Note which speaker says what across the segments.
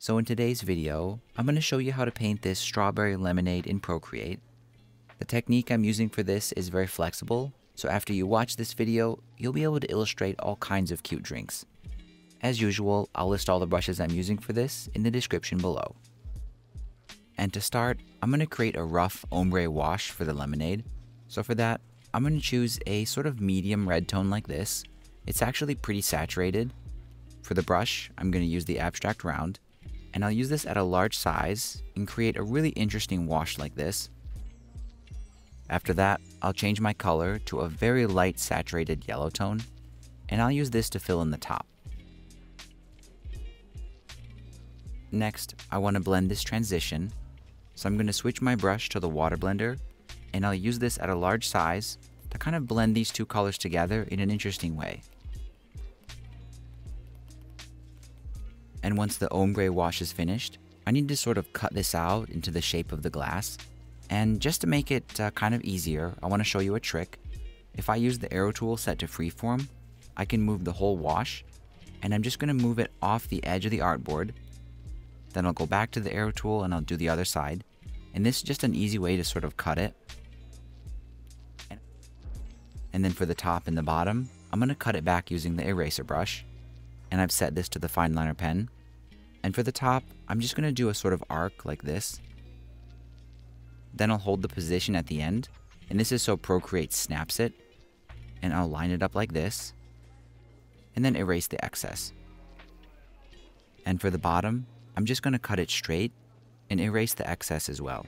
Speaker 1: So in today's video, I'm going to show you how to paint this strawberry lemonade in Procreate. The technique I'm using for this is very flexible, so after you watch this video, you'll be able to illustrate all kinds of cute drinks. As usual, I'll list all the brushes I'm using for this in the description below. And to start, I'm going to create a rough ombre wash for the lemonade. So for that, I'm going to choose a sort of medium red tone like this. It's actually pretty saturated. For the brush, I'm going to use the abstract round, and I'll use this at a large size and create a really interesting wash like this. After that, I'll change my color to a very light saturated yellow tone, and I'll use this to fill in the top. Next, I want to blend this transition, so I'm going to switch my brush to the water blender, and I'll use this at a large size to kind of blend these two colors together in an interesting way. And once the ombre wash is finished, I need to sort of cut this out into the shape of the glass. And just to make it kind of easier, I want to show you a trick. If I use the arrow tool set to freeform, I can move the whole wash, and I'm just going to move it off the edge of the artboard. Then I'll go back to the arrow tool and I'll do the other side. And this is just an easy way to sort of cut it. And then for the top and the bottom, I'm going to cut it back using the eraser brush. And I've set this to the fine liner pen. And for the top, I'm just going to do a sort of arc like this. Then I'll hold the position at the end, and this is so Procreate snaps it. And I'll line it up like this, and then erase the excess. And for the bottom, I'm just going to cut it straight and erase the excess as well.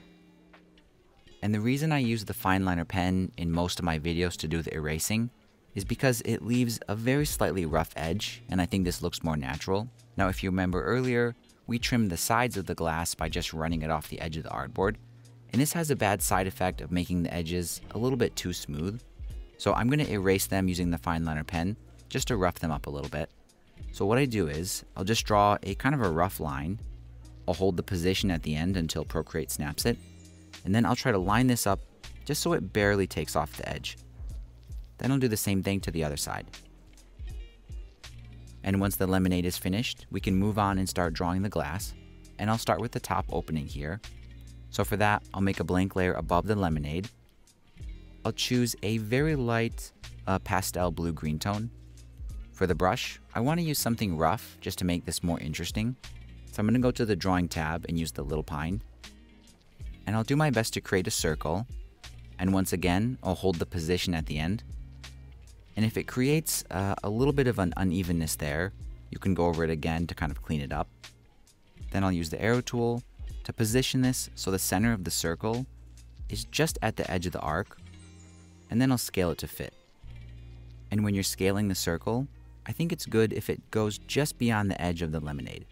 Speaker 1: And the reason I use the fine liner pen in most of my videos to do the erasing is because it leaves a very slightly rough edge, and I think this looks more natural. Now, if you remember earlier, we trimmed the sides of the glass by just running it off the edge of the artboard, and this has a bad side effect of making the edges a little bit too smooth. So I'm going to erase them using the fine liner pen just to rough them up a little bit. So what I do is, I'll just draw a kind of a rough line. I'll hold the position at the end until Procreate snaps it, and then I'll try to line this up just so it barely takes off the edge. Then I'll do the same thing to the other side. And once the lemonade is finished, we can move on and start drawing the glass. And I'll start with the top opening here. So for that, I'll make a blank layer above the lemonade. I'll choose a very light pastel blue-green tone. For the brush, I want to use something rough just to make this more interesting. So I'm going to go to the drawing tab and use the little pine. And I'll do my best to create a circle. And once again, I'll hold the position at the end. And if it creates a little bit of an unevenness there, you can go over it again to kind of clean it up. Then I'll use the arrow tool to position this so the center of the circle is just at the edge of the arc, and then I'll scale it to fit. And when you're scaling the circle, I think it's good if it goes just beyond the edge of the lemonade.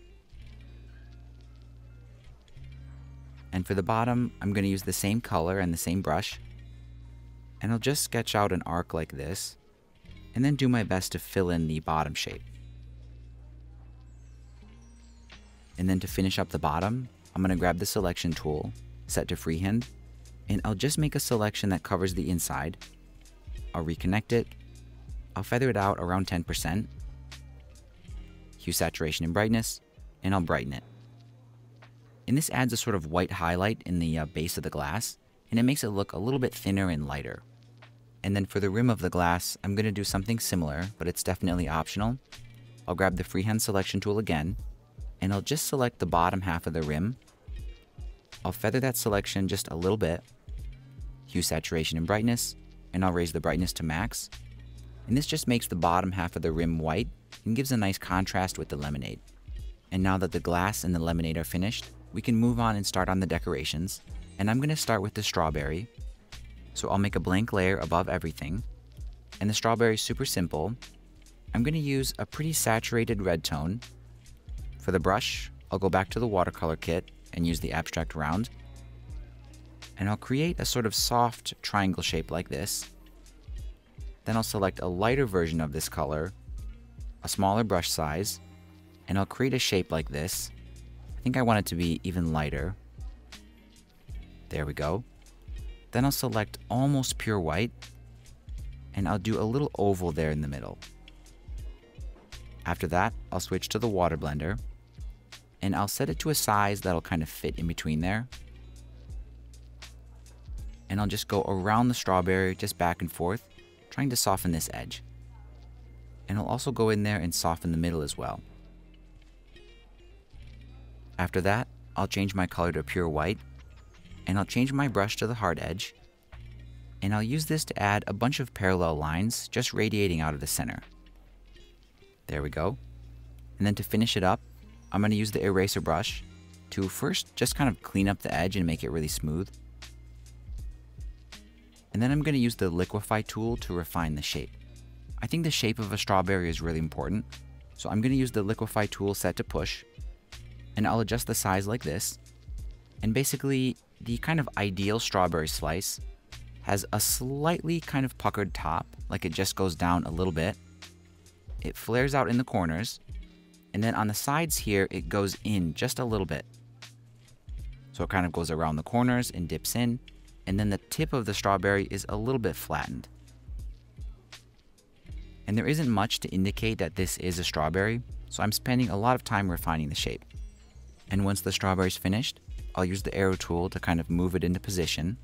Speaker 1: And for the bottom, I'm going to use the same color and the same brush, and I'll just sketch out an arc like this, and then do my best to fill in the bottom shape. And then to finish up the bottom, I'm going to grab the selection tool, set to freehand, and I'll just make a selection that covers the inside. I'll reconnect it, I'll feather it out around 10%, hue saturation and brightness, and I'll brighten it. And this adds a sort of white highlight in the base of the glass, and it makes it look a little bit thinner and lighter. And then for the rim of the glass, I'm going to do something similar, but it's definitely optional. I'll grab the freehand selection tool again, and I'll just select the bottom half of the rim. I'll feather that selection just a little bit, hue saturation and brightness, and I'll raise the brightness to max. And this just makes the bottom half of the rim white and gives a nice contrast with the lemonade. And now that the glass and the lemonade are finished, we can move on and start on the decorations. And I'm going to start with the strawberry. So I'll make a blank layer above everything. And the strawberry is super simple. I'm going to use a pretty saturated red tone. For the brush, I'll go back to the watercolor kit and use the abstract round. And I'll create a sort of soft triangle shape like this. Then I'll select a lighter version of this color, a smaller brush size, and I'll create a shape like this. I think I want it to be even lighter. There we go. Then I'll select almost pure white, and I'll do a little oval there in the middle. After that, I'll switch to the water blender, and I'll set it to a size that'll kind of fit in between there. And I'll just go around the strawberry, just back and forth, trying to soften this edge. And I'll also go in there and soften the middle as well. After that, I'll change my color to pure white, and I'll change my brush to the hard edge, and I'll use this to add a bunch of parallel lines just radiating out of the center. There we go. And then to finish it up, I'm going to use the eraser brush to first just kind of clean up the edge and make it really smooth. And then I'm going to use the liquefy tool to refine the shape. I think the shape of a strawberry is really important, so I'm going to use the liquefy tool set to push, and I'll adjust the size like this. And basically, the kind of ideal strawberry slice has a slightly kind of puckered top, like it just goes down a little bit. It flares out in the corners, and then on the sides here, it goes in just a little bit. So it kind of goes around the corners and dips in, and then the tip of the strawberry is a little bit flattened. And there isn't much to indicate that this is a strawberry, so I'm spending a lot of time refining the shape. And once the strawberry's finished, I'll use the arrow tool to kind of move it into position.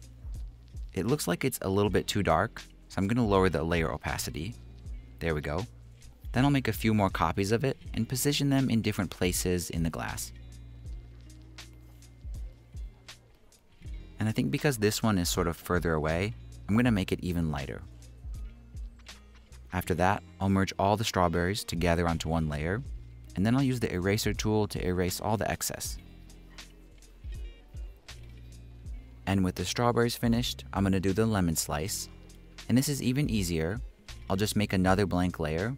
Speaker 1: It looks like it's a little bit too dark, so I'm going to lower the layer opacity. There we go. Then I'll make a few more copies of it and position them in different places in the glass. And I think because this one is sort of further away, I'm going to make it even lighter. After that, I'll merge all the strawberries together onto one layer, and then I'll use the eraser tool to erase all the excess. And with the strawberries finished, I'm going to do the lemon slice. And this is even easier. I'll just make another blank layer.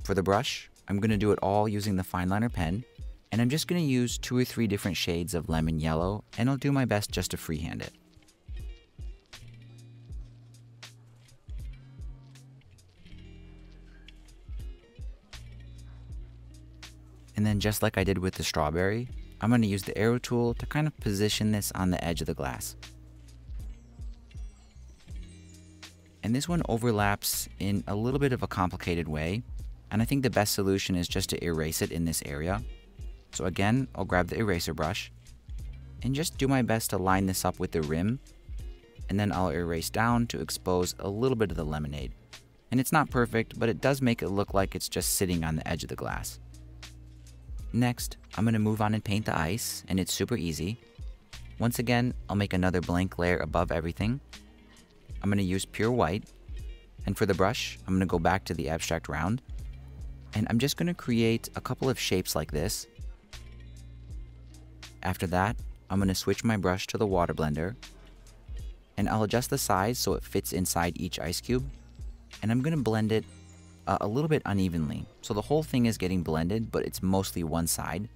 Speaker 1: For the brush, I'm going to do it all using the fine liner pen, and I'm just going to use 2 or 3 different shades of lemon yellow, and I'll do my best just to freehand it. And then just like I did with the strawberry, I'm going to use the arrow tool to kind of position this on the edge of the glass. And this one overlaps in a little bit of a complicated way, and I think the best solution is just to erase it in this area. So again, I'll grab the eraser brush and just do my best to line this up with the rim, and then I'll erase down to expose a little bit of the lemonade. And it's not perfect, but it does make it look like it's just sitting on the edge of the glass. Next, I'm going to move on and paint the ice, and it's super easy. Once again, I'll make another blank layer above everything. I'm going to use pure white, and for the brush, I'm going to go back to the abstract round, and I'm just going to create a couple of shapes like this. After that, I'm going to switch my brush to the water blender, and I'll adjust the size so it fits inside each ice cube, and I'm going to blend it a little bit unevenly. So the whole thing is getting blended, but it's mostly one side.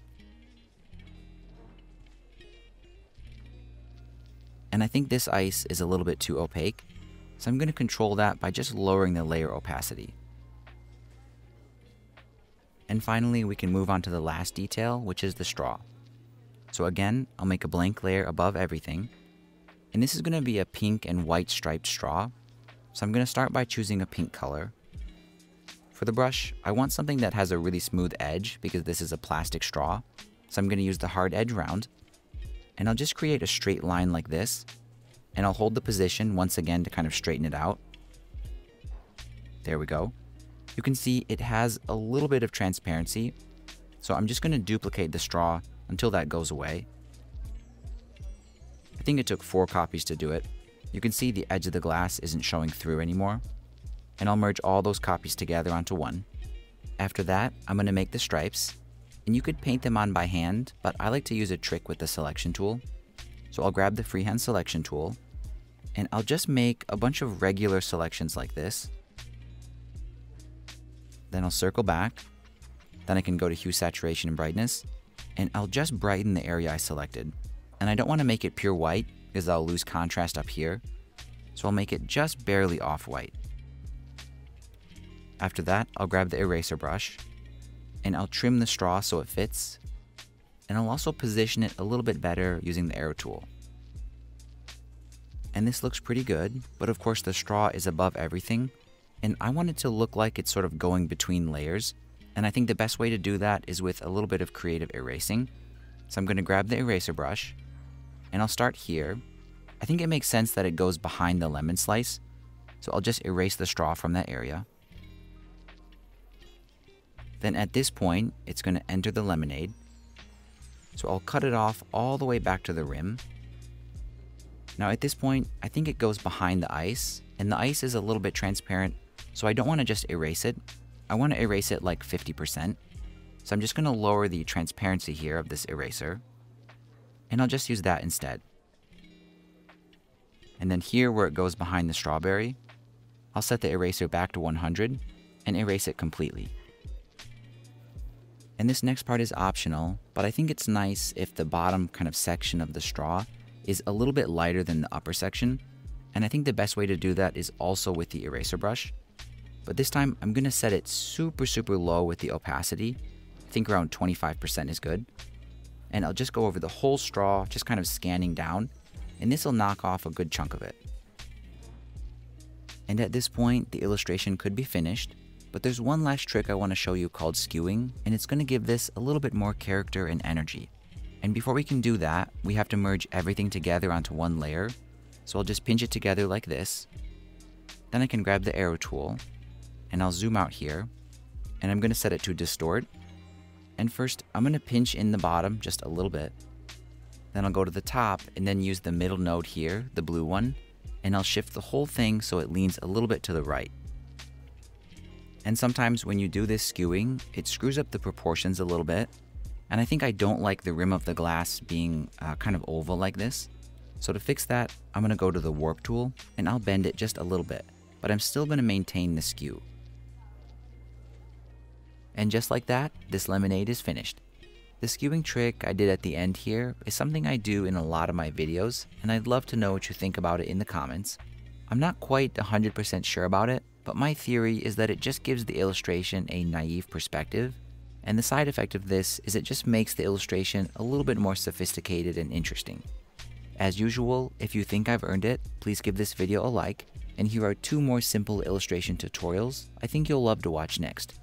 Speaker 1: And I think this ice is a little bit too opaque, so I'm going to control that by just lowering the layer opacity. And finally, we can move on to the last detail, which is the straw. So again, I'll make a blank layer above everything, and this is going to be a pink and white striped straw. So I'm going to start by choosing a pink color. For the brush, I want something that has a really smooth edge because this is a plastic straw. So I'm going to use the hard edge round, and I'll just create a straight line like this, and I'll hold the position once again to kind of straighten it out. There we go. You can see it has a little bit of transparency, so I'm just going to duplicate the straw until that goes away. I think it took 4 copies to do it. You can see the edge of the glass isn't showing through anymore. And I'll merge all those copies together onto one. After that, I'm going to make the stripes, and you could paint them on by hand, but I like to use a trick with the selection tool. So I'll grab the freehand selection tool, and I'll just make a bunch of regular selections like this. Then I'll circle back, then I can go to hue, saturation, and brightness, and I'll just brighten the area I selected. And I don't want to make it pure white because I'll lose contrast up here, so I'll make it just barely off-white. After that, I'll grab the eraser brush, and I'll trim the straw so it fits, and I'll also position it a little bit better using the arrow tool. And this looks pretty good, but of course the straw is above everything, and I want it to look like it's sort of going between layers, And I think the best way to do that is with a little bit of creative erasing. So I'm going to grab the eraser brush, and I'll start here. I think it makes sense that it goes behind the lemon slice, so I'll just erase the straw from that area. Then at this point, it's going to enter the lemonade. So I'll cut it off all the way back to the rim. Now at this point, I think it goes behind the ice, and the ice is a little bit transparent, so I don't want to just erase it. I want to erase it like 50%. So I'm just going to lower the transparency here of this eraser, and I'll just use that instead. And then here where it goes behind the strawberry, I'll set the eraser back to 100 and erase it completely. And this next part is optional, but I think it's nice if the bottom kind of section of the straw is a little bit lighter than the upper section. And I think the best way to do that is also with the eraser brush. But this time I'm going to set it super low with the opacity. I think around 25% is good. And I'll just go over the whole straw, just kind of scanning down, and this will knock off a good chunk of it. And at this point, the illustration could be finished, but there's one last trick I want to show you called skewing, and it's going to give this a little bit more character and energy. And before we can do that, we have to merge everything together onto one layer. So I'll just pinch it together like this. Then I can grab the arrow tool, and I'll zoom out here, and I'm going to set it to distort. And first, I'm going to pinch in the bottom just a little bit. Then I'll go to the top and then use the middle node here, the blue one, and I'll shift the whole thing so it leans a little bit to the right. And sometimes when you do this skewing, it screws up the proportions a little bit. And I think I don't like the rim of the glass being kind of oval like this. So to fix that, I'm going to go to the warp tool and I'll bend it just a little bit, but I'm still going to maintain the skew. And just like that, this lemonade is finished. The skewing trick I did at the end here is something I do in a lot of my videos, and I'd love to know what you think about it in the comments. I'm not quite 100% sure about it, but my theory is that it just gives the illustration a naive perspective, and the side effect of this is it just makes the illustration a little bit more sophisticated and interesting. As usual, if you think I've earned it, please give this video a like, and here are 2 more simple illustration tutorials I think you'll love to watch next.